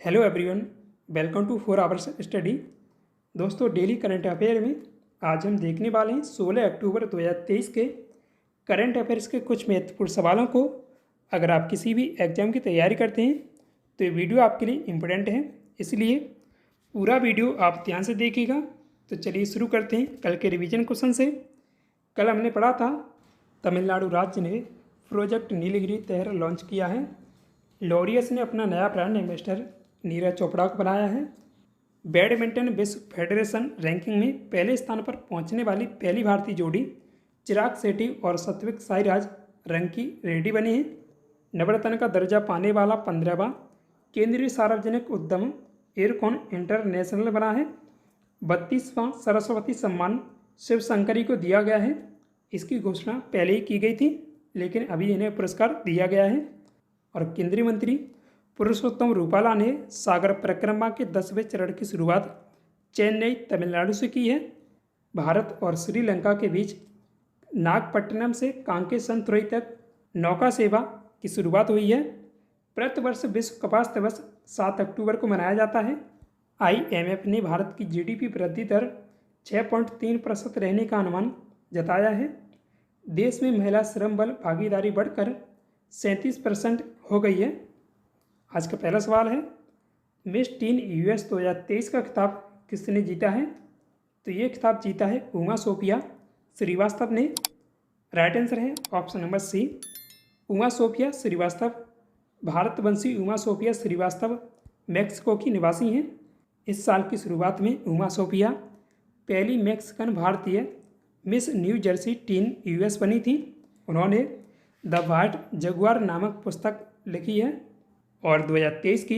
Hello everyone, welcome to 4 hours study. दोस्तों, daily current affair में आज हम देखने वाले हैं 16 अक्टूबर 2023 के करंट अफेयर्स के कुछ महत्वपूर्ण सवालों को। अगर आप किसी भी एग्जाम की तैयारी करते हैं तो ये वीडियो आपके लिए इम्पोर्टेंट है, इसलिए पूरा वीडियो आप ध्यान से देखिएगा। तो चलिए शुरू करते हैं कल के रिवीजन क्वेश्चन से। कल हमने पढ़ा था तमिलनाडु राज्य ने प्रोजेक्ट नीलगिरी तहर लॉन्च किया है। लॉरियस ने अपना नया ब्रांड एम्बेसडर नीरज चोपड़ा को बनाया है। बैडमिंटन विश्व फेडरेशन रैंकिंग में पहले स्थान पर पहुंचने वाली पहली भारतीय जोड़ी चिराग शेट्टी और सात्विक साईराज रंकी रेड्डी बनी है। नवरत्न का दर्जा पाने वाला 15वां केंद्रीय सार्वजनिक उद्यम एयरकॉन इंटरनेशनल बना है। 32वां सरस्वती सम्मान शिवशंकरी को दिया गया है। इसकी घोषणा पहले ही की गई थी, लेकिन अभी इन्हें पुरस्कार दिया गया है। और केंद्रीय मंत्री पुरुषोत्तम रूपाला ने सागर परिक्रमा के 10वें चरण की शुरुआत चेन्नई तमिलनाडु से की है। भारत और श्रीलंका के बीच नागपट्टनम से कांकेसंतुरई तक नौका सेवा की शुरुआत हुई है। प्रतिवर्ष विश्व कपास दिवस 7 अक्टूबर को मनाया जाता है। IMF ने भारत की GDP वृद्धि दर 6.3% रहने का अनुमान जताया है। देश में महिला श्रम बल भागीदारी बढ़कर 37% हो गई है। आज का पहला सवाल है, मिस टीन US 2023 का खिताब किसने जीता है? तो ये खिताब जीता है उमा सोफिया श्रीवास्तव ने। राइट आंसर है option number C, Uma Sophia Shrivastava. भारतवंशी उमा सोफिया श्रीवास्तव मैक्सिको की निवासी हैं। इस साल की शुरुआत में उमा सोफिया पहली मैक्सिकन भारतीय miss New Jersey teen US बनी थी। उन्होंने द व्हाइट जगुआर नामक पुस्तक लिखी है। और 2023 की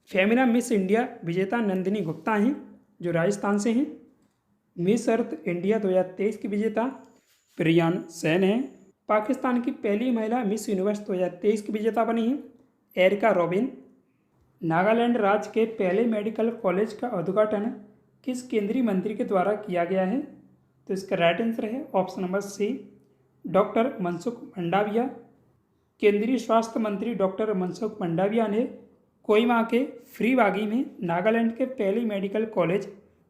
फेमिना मिस इंडिया विजेता नंदिनी गुप्ता हैं, जो राजस्थान से हैं। मिस अर्थ इंडिया 2023 की विजेता प्रियान सेन हैं। पाकिस्तान की पहली महिला मिस यूनिवर्स 2023 की विजेता बनी हैं एरिका रॉबिन। नागालैंड राज्य के पहले मेडिकल कॉलेज का उद्घाटन किस केंद्रीय मंत्री के द्वारा किया गया है? तो इसका राइट आंसर है option number C, doctor Mansukh Mandaviya. केंद्रीय स्वास्थ्य मंत्री डॉक्टर मनसुख मंडाविया ने कोहिमा के फ्रीबागी में नागालैंड के पहले medical college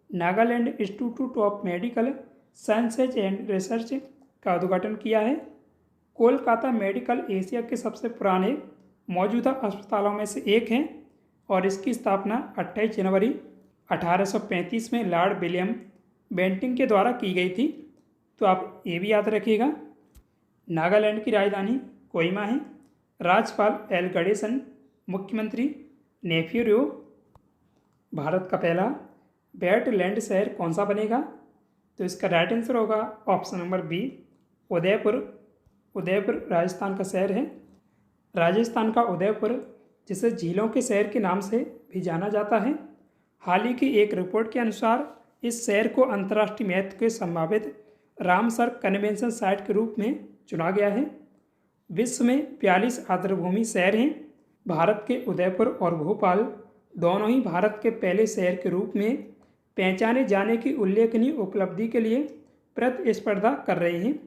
Nagaland institute of medical sciences and research का उद्घाटन किया है। कोलकाता मेडिकल एशिया के सबसे पुराने मौजूदा अस्पतालों में से एक है और इसकी स्थापना 28 जनवरी 1835 में लॉर्ड विलियम बेंटिंग के द्वारा की गई थी। तो आप ये भी याद रखिएगा। नागालैंड की राजधानी कोहिमा है। राज्यपाल एल गणेशन, मुख्यमंत्री नेफ्यू रियो। भारत का पहला वेटलैंड शहर कौन सा बनेगा? तो इसका राइट आंसर होगा option number B, Udaipur. Udaipur Rajasthan का शहर है। राजस्थान का उदयपुर, जिसे झीलों के शहर के नाम से भी जाना जाता है। हाल ही की एक रिपोर्ट के अनुसार इस शहर को अंतर्राष्ट्रीय महत्व के संभावित रामसर कन्वेंशन साइट के रूप में चुना गया है। विश्व में 42 आर्द्रभूमि शहर हैं। भारत के उदयपुर और भोपाल दोनों ही भारत के पहले शहर के रूप में पहचाने जाने की उल्लेखनीय उपलब्धि के लिए प्रतिस्पर्धा कर रहे हैं।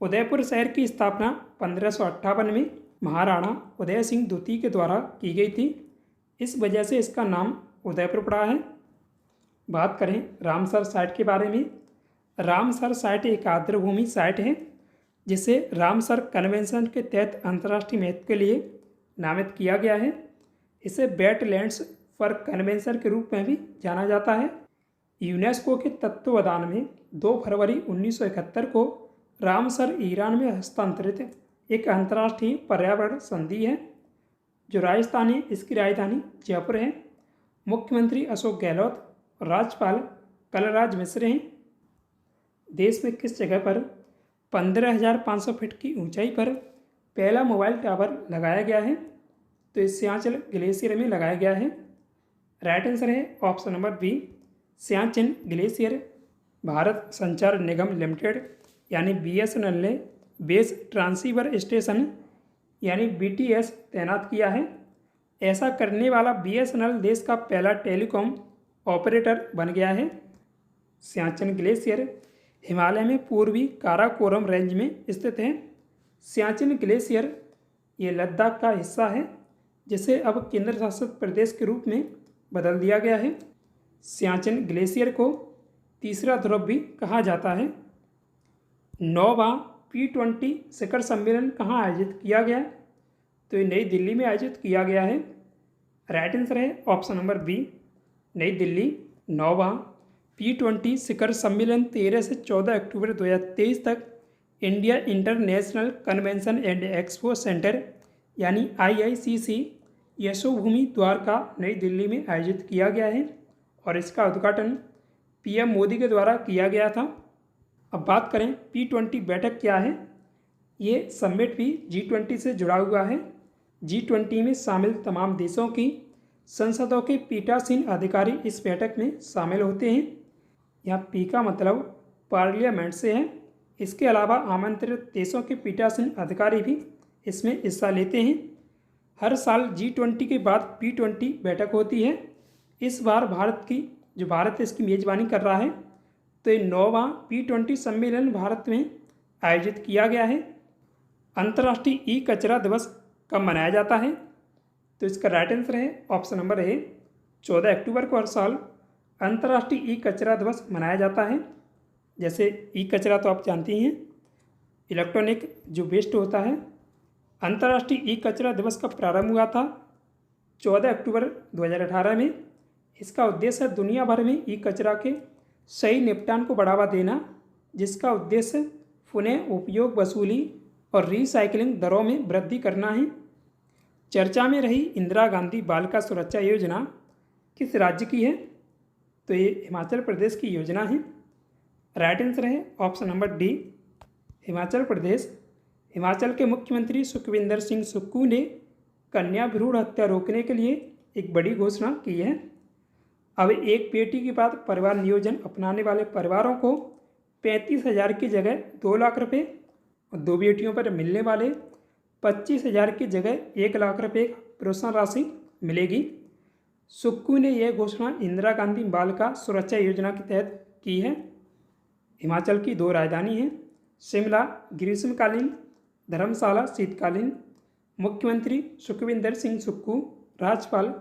उदयपुर शहर की स्थापना 1558 में महाराणा उदय सिंह द्वितीय के द्वारा की गई थी। इस वजह से इसका नाम उदयपुर पड़ा है। बात करें रामसर साइट के बारे में। रामसर साइट एक आर्द्रभूमि साइट है जिसे रामसर कन्वेंशन के तहत अंतर्राष्ट्रीय महत्व के लिए नामित किया गया है। इसे वेटलैंड्स फॉर कन्वेंशन के रूप में भी जाना जाता है। यूनेस्को के तत्वावधान में 2 फरवरी 1971 को रामसर ईरान में हस्तांतरित एक अंतर्राष्ट्रीय पर्यावरण संधि है, जो राजस्थान है। इसकी राजधानी जयपुर है। मुख्यमंत्री अशोक गहलोत और राज्यपाल कलराज मिश्र हैं। देश में किस जगह पर 15,500 फीट की ऊंचाई पर पहला मोबाइल टावर लगाया गया है? तो इस सियाचिन ग्लेशियर में लगाया गया है। राइट आंसर है option number B, Siachen glacier. Bharat Sanchar Nigam limited यानी BSNL ने बेस ट्रांसीवर स्टेशन यानी BTS तैनात किया है। ऐसा करने वाला BSNL देश का पहला टेलीकॉम ऑपरेटर बन गया है। सियाचिन ग्लेशियर हिमालय में पूर्वी काराकोरम रेंज में स्थित है। सियाचिन ग्लेशियर ये लद्दाख का हिस्सा है। जिसे अब केंद्र शासित प्रदेश के रूप में बदल दिया गया है। सियाचिन ग्लेशियर को तीसरा ध्रुव भी कहा जाता है। 9वां P20 शिखर सम्मेलन कहाँ आयोजित किया गया? तो ये नई दिल्ली में आयोजित किया गया है। राइट आंसर है ऑप्शन नंबर बी, नई दिल्ली। 9वां P20 शिखर सम्मेलन 13 से 14 अक्टूबर 2023 तक India international convention and expo centre यानी IICC यशोभूमि द्वारका नई दिल्ली में आयोजित किया गया है और इसका उद्घाटन PM मोदी के द्वारा किया गया था। अब बात करें P20 बैठक क्या है। ये समिट भी G20 से जुड़ा हुआ है। G20 में शामिल तमाम देशों की संसदों के पीठासीन अधिकारी इस बैठक में शामिल होते हैं। यहाँ P का मतलब पार्लियामेंट से है। इसके अलावा आमंत्रित देशों के पीठासीन अधिकारी भी इसमें हिस्सा लेते हैं। हर साल G20 के बाद P20 बैठक होती है। इस बार भारत इसकी मेज़बानी कर रहा है, तो ये 9वां P20 सम्मेलन भारत में आयोजित किया गया है। अंतर्राष्ट्रीय ई कचरा दिवस कब मनाया जाता है? तो इसका राइट आंसर है ऑप्शन नंबर ए, 14 अक्टूबर को हर साल अंतर्राष्ट्रीय ई कचरा दिवस मनाया जाता है। जैसे ई कचरा तो आप जानती हैं, इलेक्ट्रॉनिक जो वेस्ट होता है। अंतर्राष्ट्रीय ई कचरा दिवस का प्रारंभ हुआ था 14 अक्टूबर 2018 में। इसका उद्देश्य है दुनिया भर में ई कचरा के सही निपटान को बढ़ावा देना, जिसका उद्देश्य पुनः उपयोग, वसूली और रिसाइकलिंग दरों में वृद्धि करना है। चर्चा में रही इंदिरा गांधी बालिका सुरक्षा योजना किस राज्य की है? तो ये हिमाचल प्रदेश की योजना है। राइट आंसर है option number D, Himachal Pradesh. Himachal के मुख्यमंत्री सुखविंदर सिंह सुक्खू ने कन्या भ्रूण हत्या रोकने के लिए एक बड़ी घोषणा की है। अब एक बेटी के बाद परिवार नियोजन अपनाने वाले परिवारों को 35,000 की जगह 2 लाख रुपये और 2 बेटियों पर मिलने वाले 25,000 की जगह 1 लाख रुपये प्रोत्साहन राशि मिलेगी। सुक्खू ने यह घोषणा इंदिरा गांधी बालिका सुरक्षा योजना के तहत की है। हिमाचल की 2 राजधानी हैं, शिमला ग्रीष्मकालीन, धर्मशाला शीतकालीन। मुख्यमंत्री सुखविंदर सिंह सुक्खू, राज्यपाल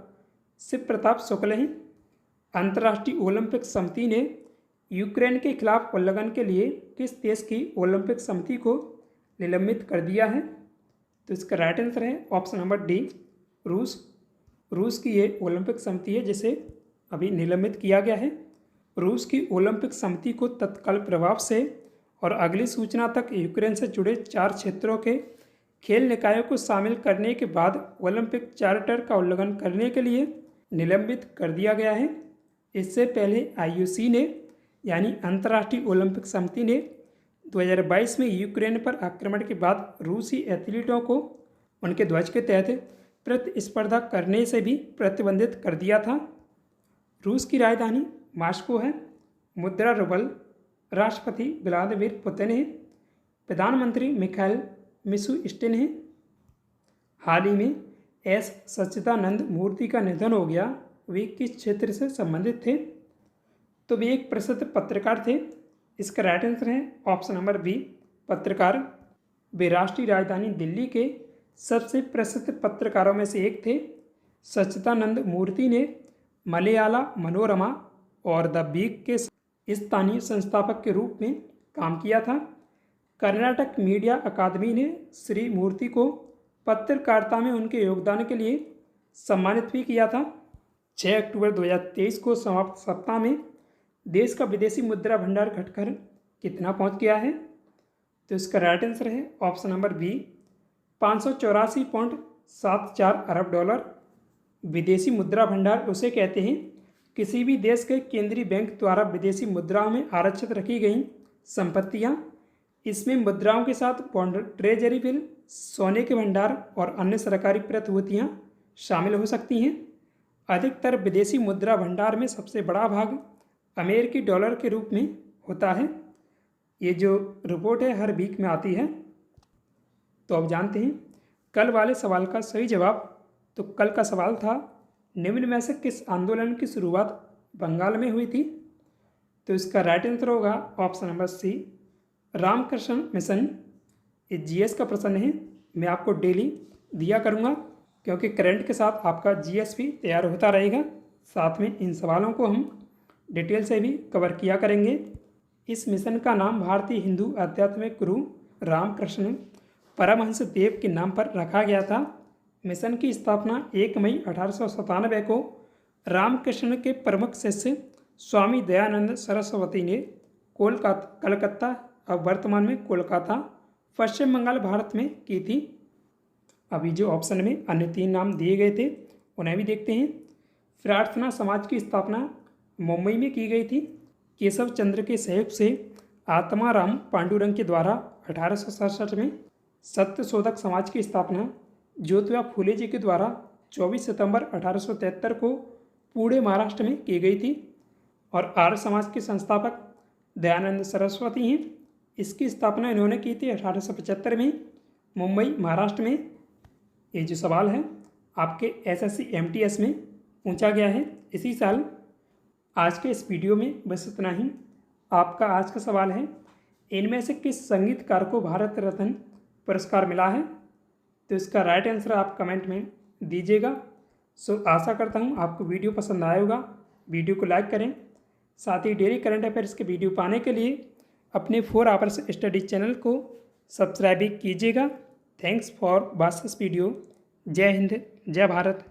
शिव प्रताप शुक्ल हैं। अंतर्राष्ट्रीय ओलंपिक समिति ने यूक्रेन के खिलाफ उल्लंघन के लिए किस देश की ओलंपिक समिति को निलंबित कर दिया है? तो इसका राइट आंसर है ऑप्शन नंबर डी, रूस की ये ओलंपिक समिति है जिसे अभी निलंबित किया गया है। रूस की ओलंपिक समिति को तत्काल प्रभाव से और अगली सूचना तक यूक्रेन से जुड़े 4 क्षेत्रों के खेल निकायों को शामिल करने के बाद ओलंपिक चार्टर का उल्लंघन करने के लिए निलंबित कर दिया गया है। इससे पहले IOC ने यानी अंतर्राष्ट्रीय ओलंपिक समिति ने 2022 में यूक्रेन पर आक्रमण के बाद रूसी एथलीटों को उनके ध्वज के तहत प्रतिस्पर्धा करने से भी प्रतिबंधित कर दिया था। रूस की राजधानी मास्को है। मुद्रा रूबल। राष्ट्रपति व्लादिमीर पुतिन है। प्रधानमंत्री मिखाइल मिशुस्टिन है। हाल ही में S सच्चिदानंद मूर्ति का निधन हो गया। वे किस क्षेत्र से संबंधित थे? तो वे एक प्रसिद्ध पत्रकार थे। इसका राइट आंसर है ऑप्शन नंबर बी, पत्रकार। वे राष्ट्रीय राजधानी दिल्ली के सबसे प्रसिद्ध पत्रकारों में से एक थे। सच्चिदानंद मूर्ति ने मलयाला मनोरमा और द वीक के स्थानीय संस्थापक के रूप में काम किया था। कर्नाटक मीडिया अकादमी ने श्री मूर्ति को पत्रकारिता में उनके योगदान के लिए सम्मानित भी किया था। 6 अक्टूबर 2023 को समाप्त सप्ताह में देश का विदेशी मुद्रा भंडार घटकर कितना पहुंच गया है? तो इसका राइट आंसर है ऑप्शन नंबर बी, 584.74 अरब डॉलर। विदेशी मुद्रा भंडार उसे कहते हैं किसी भी देश के केंद्रीय बैंक द्वारा विदेशी मुद्राओं में आरक्षित रखी गई संपत्तियां। इसमें मुद्राओं के साथ बॉन्ड, ट्रेजरी बिल, सोने के भंडार और अन्य सरकारी प्रतिभूतियां शामिल हो सकती हैं। अधिकतर विदेशी मुद्रा भंडार में सबसे बड़ा भाग अमेरिकी डॉलर के रूप में होता है। ये जो रिपोर्ट है हर वीक में आती है। तो अब जानते हैं कल वाले सवाल का सही जवाब। तो कल का सवाल था निम्न में से किस आंदोलन की शुरुआत बंगाल में हुई थी? तो इसका राइट आंसर होगा option number C, Ramakrishna Mission. ये GS का प्रश्न है, मैं आपको डेली दिया करूँगा। क्योंकि करंट के साथ आपका जीएस भी तैयार होता रहेगा। साथ में इन सवालों को हम डिटेल से भी कवर किया करेंगे। इस मिशन का नाम भारतीय हिंदू आध्यात्मिक गुरु रामकृष्ण परमहंस देव के नाम पर रखा गया था। मिशन की स्थापना 1 मई 1897 को रामकृष्ण के प्रमुख शिष्य स्वामी दयानंद सरस्वती ने कलकत्ता, अब वर्तमान में कोलकाता, पश्चिम बंगाल, भारत में की थी। अभी जो ऑप्शन में अन्य 3 नाम दिए गए थे उन्हें भी देखते हैं। प्रार्थना समाज की स्थापना मुंबई में की गई थी। केशव चंद्र के सहयोग से आत्माराम पांडुरंग के द्वारा 1867 में सत्यशोधक समाज की स्थापना ज्योतिबा फूले जी के द्वारा 24 सितंबर 1873 को पुणे महाराष्ट्र में की गई थी। और आर्य समाज के संस्थापक दयानंद सरस्वती हैं। इसकी स्थापना इन्होंने की थी 1875 में मुंबई महाराष्ट्र में। ये जो सवाल है आपके SSC MTS में पूछा गया है इसी साल। आज के इस वीडियो में बस इतना ही। आपका आज का सवाल है, इनमें से किस संगीतकार को भारत रत्न पुरस्कार मिला है? तो इसका राइट आंसर आप कमेंट में दीजिएगा। सो आशा करता हूँ आपको वीडियो पसंद आया होगा। वीडियो को लाइक करें। साथ ही डेली करंट अफेयर्स के वीडियो पाने के लिए अपने 4 आवर्स स्टडी चैनल को सब्सक्राइब भी कीजिएगा। Thanks for watching this video. जय हिंद, जय भारत।